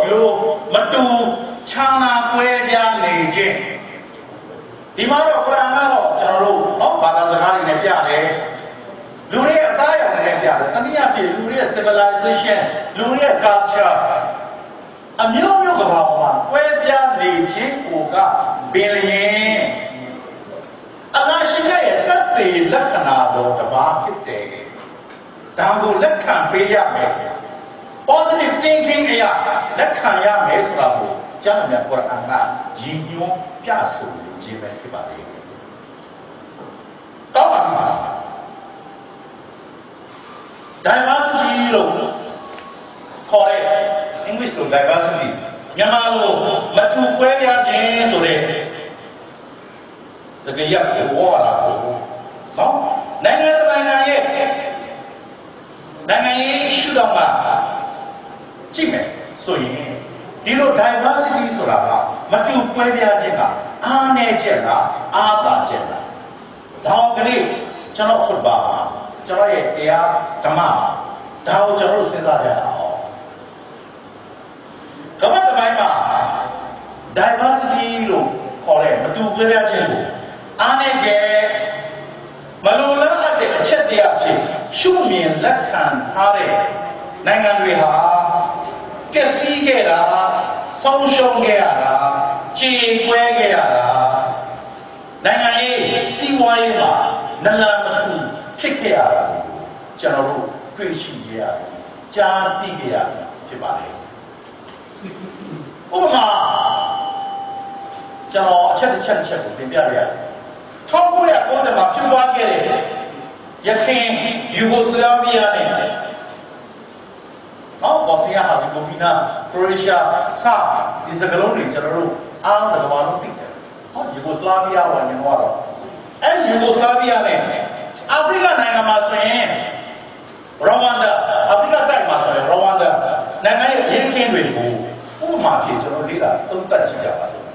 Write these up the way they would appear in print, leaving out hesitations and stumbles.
ဒီလိုမတူခြားနာကွဲပြားနေခြင်းဒီမှာတော့ကုရ်အာန်ကတော့ကျွန်တော်တို့နော်ဘာသာစကားတွေနဲ့ပြတယ်လူတွေအသားအရောင်နဲ့ပြတယ်တနည်းအားဖြင့်လူတွေရဲ့ civilization လူတွေရဲ့ culture အမျိုးမျိုးကဘာမှာကွဲပြားနေခြင်းကိုကပင်လျင်အလ္လာဟ်ရှိရဲ့တတ်သိလက္ခဏာတော်တစ်ပါးဖြစ်တယ်ဒါကိုလက်ခံပေးရမယ် positive thinking အရာလက်ခံရမယ်ဆိုတာကိုကျမ်းစာကုရ်အာန်ကရည်ညွှန်းပြဆိုခြင်းပဲဖြစ်ပါလေတောင်းပါမှာ diversity လို့ခေါ်တဲ့ English လို့ diversity မြန်မာလိုမတူကွဲပြားခြင်းဆိုတဲ့စကားရပ်ကိုဝေါ်လာကိုနော်နိုင်ငံတစ်နိုင်ငံရဲ့နိုင်ငံရေးရှုထောင့်ကကြည့်မယ်ဆိုရင်ဒီလို diversity ဆိုတာကမတူကွဲပြားခြင်းကအားနည်းချက်လားအားသာချက်လားဒါကလေးကျွန်တော်ခုတ်ပါကျွန်တော်ရဲ့တရားဓမ္မဒါကိုကျွန်တော်တို့စဉ်းစားကြရအောင်ကမ္ဘာတစ်ပိုင်းမှာ diversity လို့ခေါ်တဲ့မတူကွဲပြားခြင်းကိုအားနည်းချက်မလိုလားတဲ့အချက်တရားဖြစ်ရှုမြင်လက်ခံထားတဲ့နိုင်ငံတွေဟာပျက်စီးခဲ့တာဆုံးရှုံးခဲ့ရတာကြေကွဲခဲ့ရတာနိုင်ငံရေးစီးပွားရေးမှာနလန်မထူဖြစ်ခဲ့ရတာကျွန်တော်တို့တွေ့ရှိရရတယ်ကြားသိခဲ့ရဖြစ်ပါလေဥပမာကျွန်တော်အချက်တစ်ချက်ကိုသင်ပြရရတယ်1990မှာဖြစ်ပွားခဲ့တဲ့ယခင်ယူဂိုစလာဗီးယားနဲ့ဘော့ဗီယာဟာဇီဂိုဗီနာခရိုအေးရှားစဒီစကလုံးတွေကျွန်တော်တို့အားလုံးကဘာလို့သိတယ်ယူဂိုစလာဗီးယားဝင်တော့အဲ့ယူဂိုစလာဗီးယားနဲ့အာဖရိကနိုင်ငံမှာဆိုရင်ရဝမ်ဒါအာဖရိကတိုက်မှာဆိုရင်ရဝမ်ဒါနိုင်ငံရဲ့ရင်းခင်းတွေကိုဥပမာဖြစ်ကျွန်တော်လေ့လာသုံးသပ်ကြည့်ကြပါစို့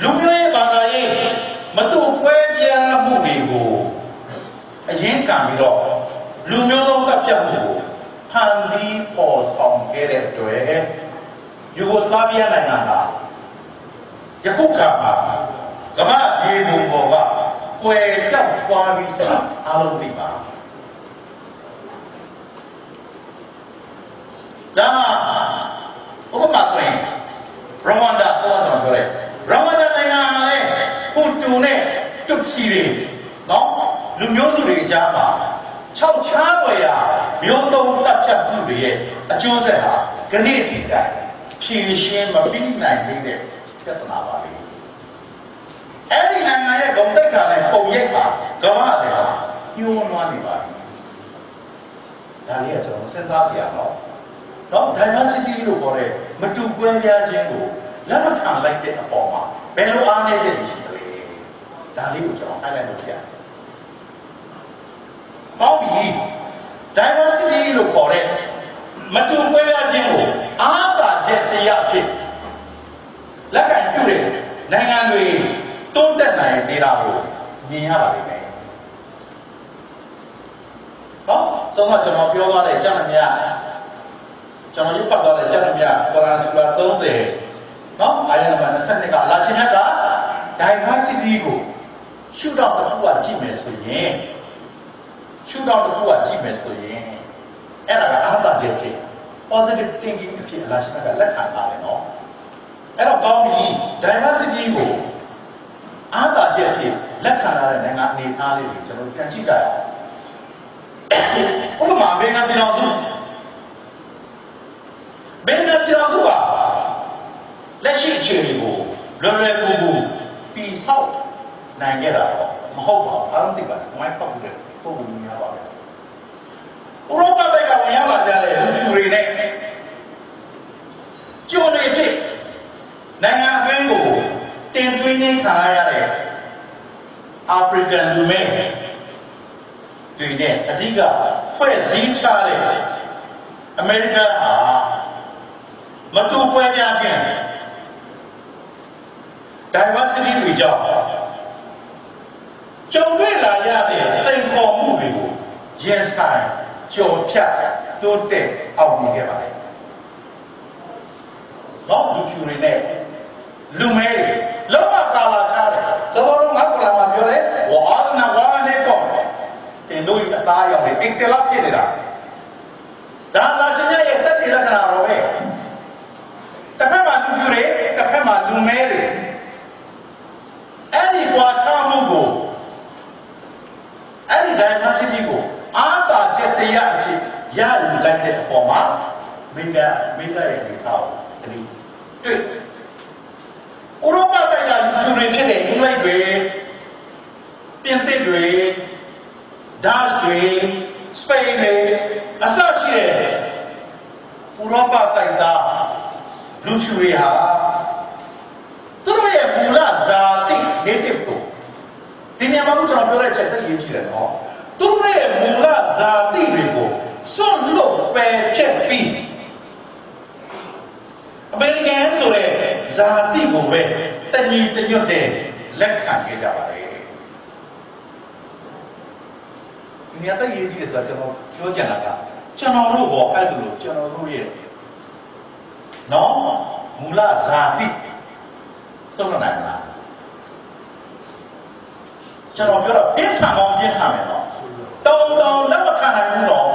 လူမျိုးရေးဘာသာရေးမတူကွဲပြားမှုတွေကိုအရင်ကံပြီးတော့လူမျိုးလုံးကပြတ်မှုကိုဖန်တီးပေါ်ဆောင်ခဲ့တဲ့အတွက်ယူဂိုစလာဗီးယားနိုင်ငံကယခုခါမှာကမ္ဘာပြည်သူပေါ်ကကွယ်တောက်သွားပြီးဆိုတာအားလုံးသိပါဒါဥပမာဆိုရင်ရဝမ်ဒါပေါ်တော့ပြောလိုက်ရဝမ်ဒါနိုင်ငံမှာလေဟူတူနဲ့တွတ်စီတွေနော်လူမျိုးစုတွေအကြားမှာ၆ချားွယ်ရမျိုးသုံးတပ်ဖြတ်မှုတွေရဲ့အကျိုးဆက်ဟာခဏထိတိုင်းဖြေရှင်းမပြီးနိုင်သေးတဲ့ပြဿနာပါလေအဲ့ဒီနိုင်ငံရဲ့ဂုဏ်သိက္ခာနဲ့ပုံရိပ်ပါကမ္ဘာတွေဟာညှိုးနွားနေပါပြီဒါလေးကကျွန်တော်စဉ်းစားကြရအောင်နော် diversity လို့ခေါ်တဲ့မတူကွဲပြားခြင်းကိုလက်မခံလိုက်တဲ့အပေါ်မှာဘယ်လိုအားနည်းချက်တွေရှိသလဲဒါလေးကိုကျွန်တော်အဲ့လိုက်လို့ပြပေါ့ပြီ diversity လို့ခေါ်တဲ့မတူကွဲပြားခြင်းကိုအားသာချက်တရားဖြစ်လက်ခံပြုတဲ့နိုင်ငံတွေတွန်းတက်နိုင်နေတာကိုမြင်ရပါလိမ့်မယ်ဟောဆုံးတော့ကျွန်တော်ပြောသွားတဲ့ကျမ်းစာများကျွန်တော်ရုပ်ပတ်သွားတဲ့ကျမ်းစာများကုရ်အာန်စူရာ30နော်အာယတ်နံပါတ်22ကအလ္လာဟ်ရှင်မြတ်က diversity ကိုရှုထောင့်တစ်ခုကကြည့်မယ်ဆိုရင်ရှုထောင့်တစ်ခုကကြည့်မယ်ဆိုရင်အဲ့ဒါကအားသာချက်ဖြစ် positive thinking အဖြစ်အလ္လာဟ်ရှင်မြတ်ကလက်ခံထားတယ်နော်အဲ့တော့ကောင်းပြီ diversity ကိုအားသာချက်ဖြစ်လက်ခံရတဲ့နိုင်ငံအနေအထားလေးကိုကျွန်တော်ပြန်ကြည့်ကြရအောင်ဥပမာဘေးကပြည်တော်စုကလက်ရှိအခြေအနေကိုလွယ်လွယ်ကူကူပြီးဆောက်နိုင်ခဲ့တာတော့မဟုတ်ပါဘူးအားလုံးသိပါတယ်မိုင်းပေါက်တဲ့ပုံစံမျိုးပါပဲဥရောပဘက်ကဝင်ရောက်လာကြတဲ့လူတွေနဲ့ကျိုးတွေဖြစ်နိုင်ငံအတွင်းကိုတင်သွင်းနေခံရတဲ့အာဖရိကန်လူမျိုးတွေနဲ့အဓိကဖွဲ့စည်းထားတဲ့အမေရိကန်ဟာမတူကွဲပြားခြင်း diversity တွေကြောင့်ကြုံတွေ့လာရတဲ့စိန်ခေါ်မှုတွေကိုရင်ဆိုင်ကျော်ဖြတ်တိုးတက်အောင်မြင်ခဲ့ပါတယ် နော်လူဖြူတွေနဲ့လူမဲတွေလုံးဝကာလာထားတယ်သောတော်ငါကလာမှာပြောတယ်ဝါနာဝါနေကောတင်တို့အသားရောက်တယ်အင်တလဖြစ်နေတာဒါလာရှင်ရဲ့တက်တိလက္ခဏာတော့ပဲတစ်ဖက်မှာလူဖြူတွေတစ်ဖက်မှာလူမဲတွေအဲ့ဒီကွာခြားမှုကိုအဲ့ဒီ diversity ကိုအာသာချက်တရားအဖြစ်ရယူလိုက်တဲ့အပေါ်မှာမင်းရဲ့ဒီကောက်တတိတွေ့ဥရောပတိုက်ကလူတွေဖြစ်တဲ့အင်္ဂလိပ်တွေပြင်သစ်တွေဒတ်တွေစပိန်တွေအစရှိတဲ့ဥရောပတိုက်သားလူဖြူတွေဟာသူတို့ရဲ့မူလဇာတိ native ကိုဒီနေရာမှာကျွန်တော်ပြောတဲ့ချက်သိရေးကြည့်တယ်နော်သူတို့ရဲ့မူလဇာတိတွေကိုစွန့်လွတ်ပယ်ချက်ပြီးအမေရိကန်ဆိုတဲ့ဇာတိကိုပဲတညီတညွတ်တဲ့လက်ခံခဲ့ကြပါလေဒီနေရာသိရေးကြည့်တယ်ဆိုတော့ကျွန်တော်ပြောချင်တာကကျွန်တော်တို့ဘောအဲ့ဒါလို့ကျွန်တော်တို့ရဲ့နော်မူလဇာတိစွန့်လွတ်နိုင်လားကျွန်တော်ပြောတော့ပြင်းထန်ကောင်းပြင်းထန်မယ်နော်တောင်းတောင်းလက်မခံနိုင်ဘူးတော့